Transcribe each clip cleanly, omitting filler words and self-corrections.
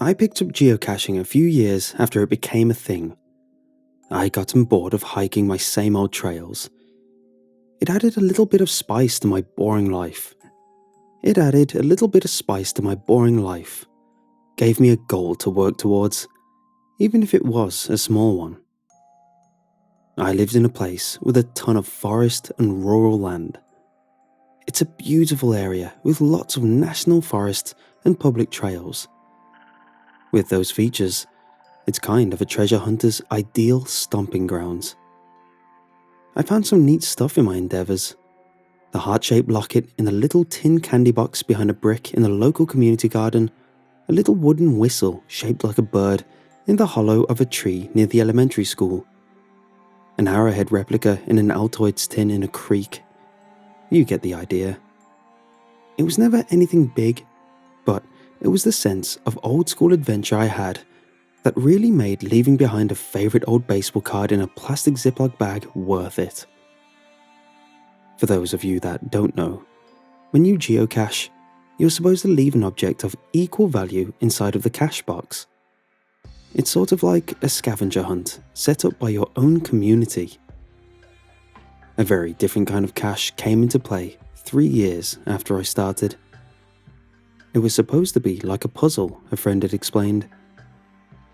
I picked up geocaching a few years after it became a thing. I got bored of hiking my same old trails. It added a little bit of spice to my boring life. Gave me a goal to work towards, even if it was a small one. I lived in a place with a ton of forest and rural land. It's a beautiful area with lots of national forests and public trails. With those features, it's kind of a treasure hunter's ideal stomping grounds. I found some neat stuff in my endeavours. The heart-shaped locket in the little tin candy box behind a brick in the local community garden, a little wooden whistle shaped like a bird in the hollow of a tree near the elementary school, an arrowhead replica in an Altoids tin in a creek. You get the idea. It was never anything big, but it was the sense of old-school adventure I had that really made leaving behind a favourite old baseball card in a plastic Ziploc bag worth it. For those of you that don't know, when you geocache, you're supposed to leave an object of equal value inside of the cache box. It's sort of like a scavenger hunt set up by your own community. A very different kind of cache came into play 3 years after I started. It was supposed to be like a puzzle, a friend had explained.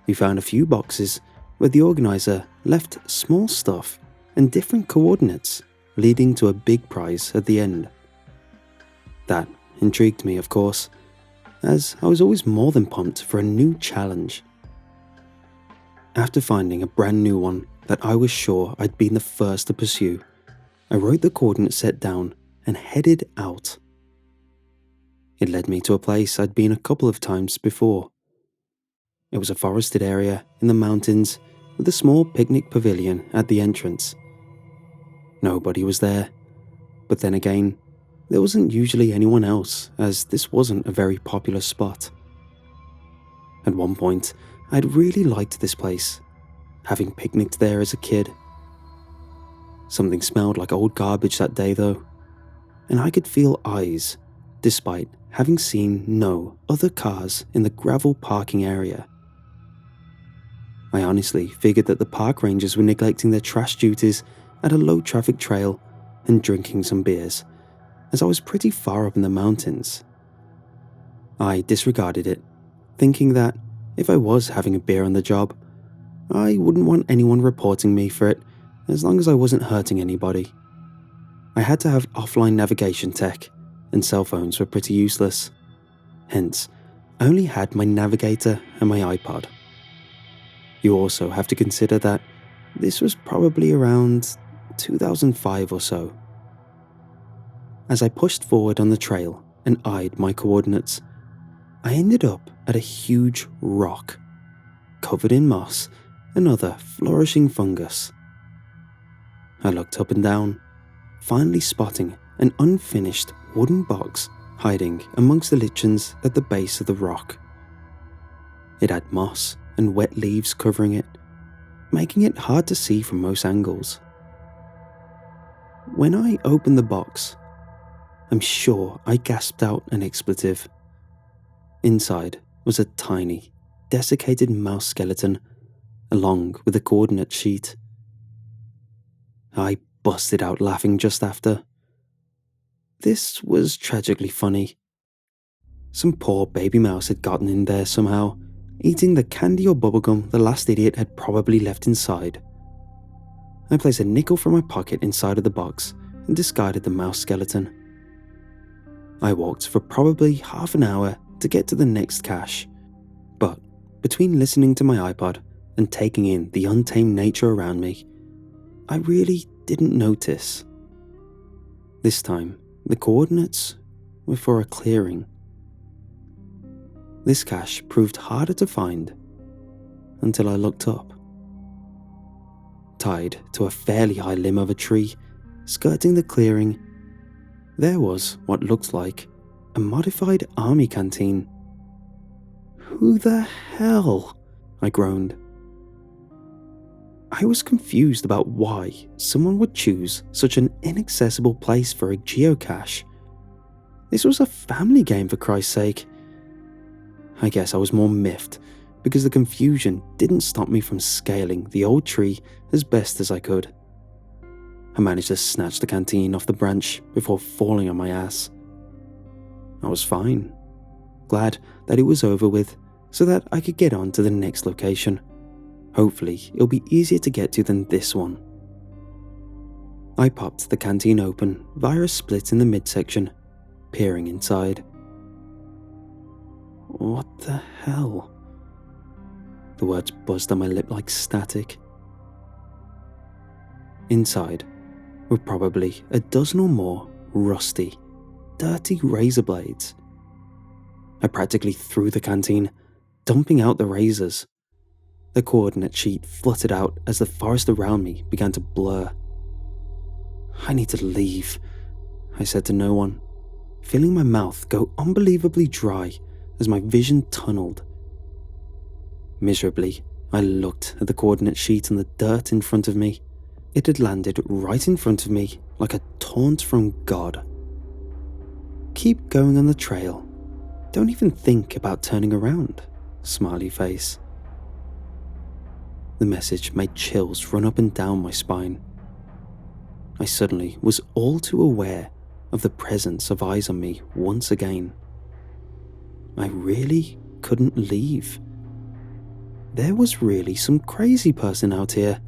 We found a few boxes where the organiser left small stuff and different coordinates leading to a big prize at the end. That intrigued me, of course, as I was always more than pumped for a new challenge. After finding a brand new one that I was sure I'd been the first to pursue, I wrote the coordinates set down and headed out. It led me to a place I'd been a couple of times before. It was a forested area in the mountains with a small picnic pavilion at the entrance. Nobody was there, but then again, there wasn't usually anyone else, as this wasn't a very popular spot. At one point, I'd really liked this place, having picnicked there as a kid. Something smelled like old garbage that day though, and I could feel eyes, despite having seen no other cars in the gravel parking area. I honestly figured that the park rangers were neglecting their trash duties at a low traffic trail and drinking some beers, as I was pretty far up in the mountains. I disregarded it, thinking that if I was having a beer on the job, I wouldn't want anyone reporting me for it as long as I wasn't hurting anybody. I had to have offline navigation tech, and cell phones were pretty useless. Hence, I only had my navigator and my iPod. You also have to consider that this was probably around 2005 or so. As I pushed forward on the trail and eyed my coordinates, I ended up at a huge rock, covered in moss and other flourishing fungus. I looked up and down, finally spotting an unfinished wooden box hiding amongst the lichens at the base of the rock. It had moss and wet leaves covering it, making it hard to see from most angles. When I opened the box, I'm sure I gasped out an expletive. Inside was a tiny, desiccated mouse skeleton, along with a coordinate sheet. I busted out laughing just after. This was tragically funny. Some poor baby mouse had gotten in there somehow, eating the candy or bubblegum the last idiot had probably left inside. I placed a nickel from my pocket inside of the box and discarded the mouse skeleton. I walked for probably half an hour to get to the next cache, but between listening to my iPod and taking in the untamed nature around me, I really didn't notice. This time, the coordinates were for a clearing. This cache proved harder to find until I looked up. Tied to a fairly high limb of a tree, skirting the clearing, there was what looked like a modified army canteen. Who the hell? I groaned. I was confused about why someone would choose such an inaccessible place for a geocache. This was a family game, for Christ's sake. I guess I was more miffed because the confusion didn't stop me from scaling the old tree as best as I could. I managed to snatch the canteen off the branch before falling on my ass. I was fine, glad that it was over with so that I could get on to the next location. Hopefully, it'll be easier to get to than this one. I popped the canteen open via a split in the midsection, peering inside. What the hell? The words buzzed on my lip like static. Inside were probably a dozen or more rusty, dirty razor blades. I practically threw the canteen, dumping out the razors. The coordinate sheet fluttered out as the forest around me began to blur. I need to leave, I said to no one, feeling my mouth go unbelievably dry as my vision tunneled. Miserably, I looked at the coordinate sheet and the dirt in front of me. It had landed right in front of me like a taunt from God. Keep going on the trail. Don't even think about turning around, smiley face. The message made chills run up and down my spine. I suddenly was all too aware of the presence of eyes on me once again. I really couldn't leave. There was really some crazy person out here.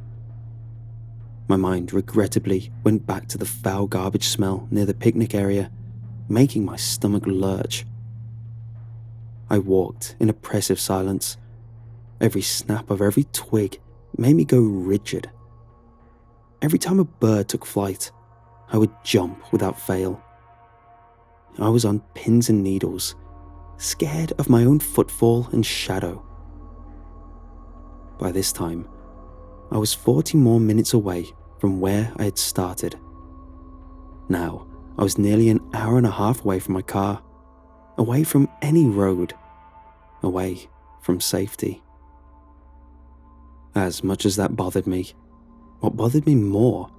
My mind regrettably went back to the foul garbage smell near the picnic area, making my stomach lurch. I walked in oppressive silence. Every snap of every twig made me go rigid. Every time a bird took flight, I would jump without fail. I was on pins and needles, scared of my own footfall and shadow. By this time, I was 40 more minutes away from where I had started. Now, I was nearly an hour and a half away from my car, away from any road, away from safety. As much as that bothered me, what bothered me more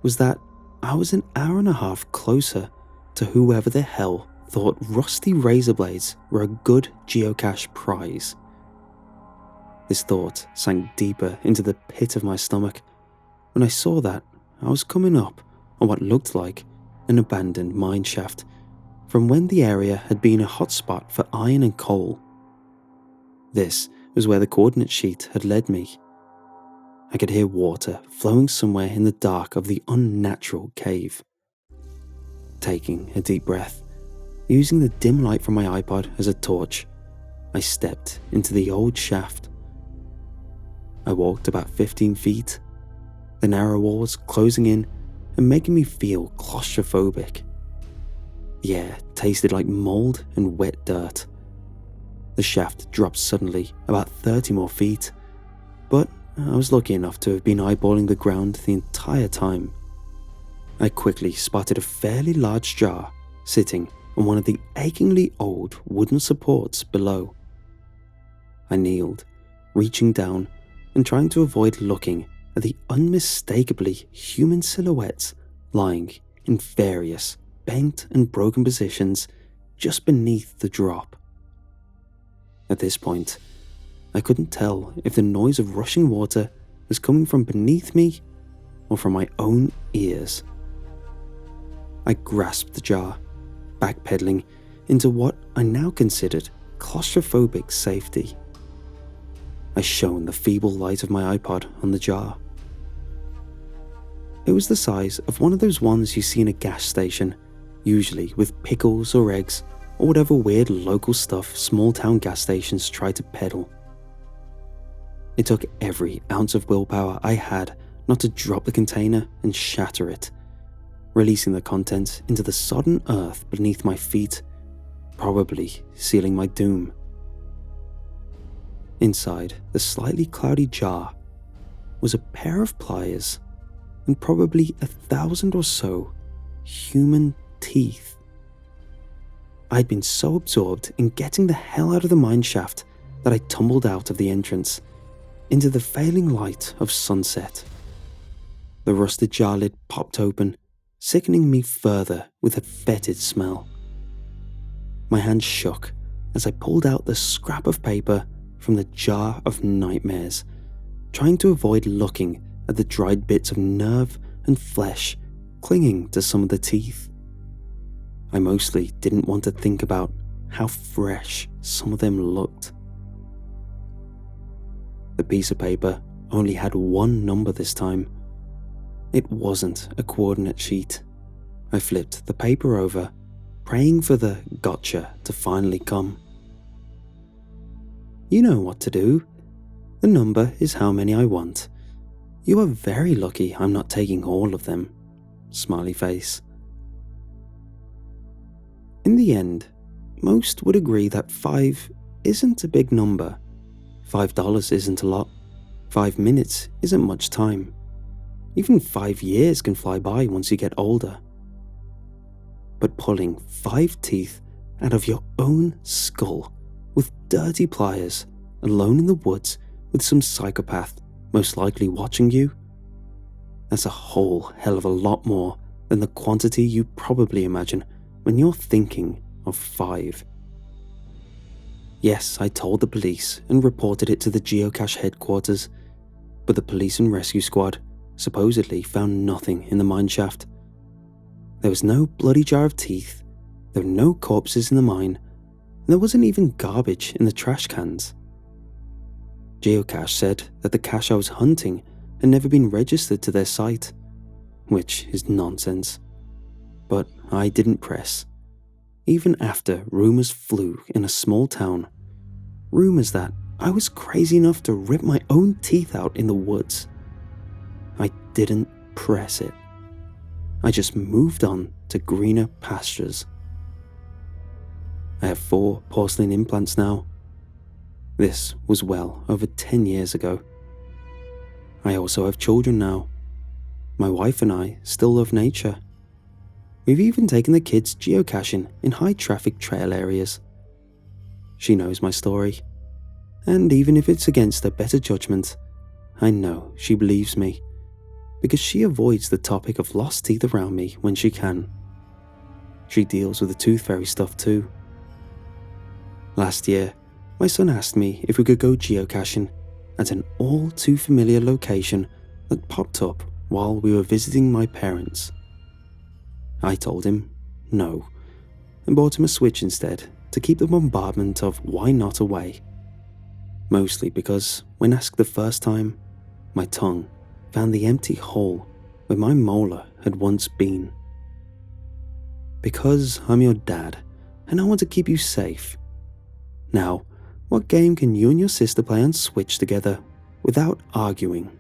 was that I was an hour and a half closer to whoever the hell thought rusty razor blades were a good geocache prize. This thought sank deeper into the pit of my stomach when I saw that I was coming up on what looked like an abandoned mineshaft from when the area had been a hotspot for iron and coal. This was where the coordinate sheet had led me. I could hear water flowing somewhere in the dark of the unnatural cave. Taking a deep breath, using the dim light from my iPod as a torch, I stepped into the old shaft. I walked about 15 feet, the narrow walls closing in and making me feel claustrophobic. The air tasted like mold and wet dirt. The shaft dropped suddenly about 30 more feet, but I was lucky enough to have been eyeballing the ground the entire time. I quickly spotted a fairly large jar sitting on one of the achingly old wooden supports below. I kneeled, reaching down and trying to avoid looking at the unmistakably human silhouettes lying in various bent and broken positions just beneath the drop. At this point, I couldn't tell if the noise of rushing water was coming from beneath me or from my own ears. I grasped the jar, backpedaling into what I now considered claustrophobic safety. I shone the feeble light of my iPod on the jar. It was the size of one of those ones you see in a gas station, usually with pickles or eggs or whatever weird local stuff small-town gas stations try to peddle. It took every ounce of willpower I had not to drop the container and shatter it, releasing the contents into the sodden earth beneath my feet, probably sealing my doom. Inside the slightly cloudy jar was a pair of pliers and probably 1,000 or so human teeth. I'd been so absorbed in getting the hell out of the mineshaft that I tumbled out of the entrance into the failing light of sunset. The rusted jar lid popped open, sickening me further with a fetid smell. My hand shook as I pulled out the scrap of paper from the jar of nightmares, trying to avoid looking at the dried bits of nerve and flesh clinging to some of the teeth. I mostly didn't want to think about how fresh some of them looked. The piece of paper only had one number this time. It wasn't a coordinate sheet. I flipped the paper over, praying for the gotcha to finally come. You know what to do. The number is how many I want. You are very lucky I'm not taking all of them. Smiley face. In the end, most would agree that 5 isn't a big number. $5 isn't a lot. 5 minutes isn't much time. Even 5 years can fly by once you get older. But pulling 5 teeth out of your own skull with dirty pliers, alone in the woods with some psychopath most likely watching you, that's a whole hell of a lot more than the quantity you probably imagine when you're thinking of 5. Yes, I told the police and reported it to the GeoCache headquarters, but the police and rescue squad supposedly found nothing in the mineshaft. There was no bloody jar of teeth, there were no corpses in the mine, and there wasn't even garbage in the trash cans. GeoCache said that the cache I was hunting had never been registered to their site, which is nonsense. But I didn't press. Even after rumours flew in a small town, rumours that I was crazy enough to rip my own teeth out in the woods, I didn't press it. I just moved on to greener pastures. I have 4 porcelain implants now. This was well over 10 years ago. I also have children now. My wife and I still love nature. We've even taken the kids geocaching in high-traffic trail areas. She knows my story, and even if it's against her better judgment, I know she believes me, because she avoids the topic of lost teeth around me when she can. She deals with the tooth fairy stuff too. Last year, my son asked me if we could go geocaching at an all too familiar location that popped up while we were visiting my parents. I told him no, and bought him a Switch instead to keep the bombardment of why not away. Mostly because when asked the first time, my tongue found the empty hole where my molar had once been. Because I'm your dad and I want to keep you safe. Now, what game can you and your sister play on Switch together without arguing?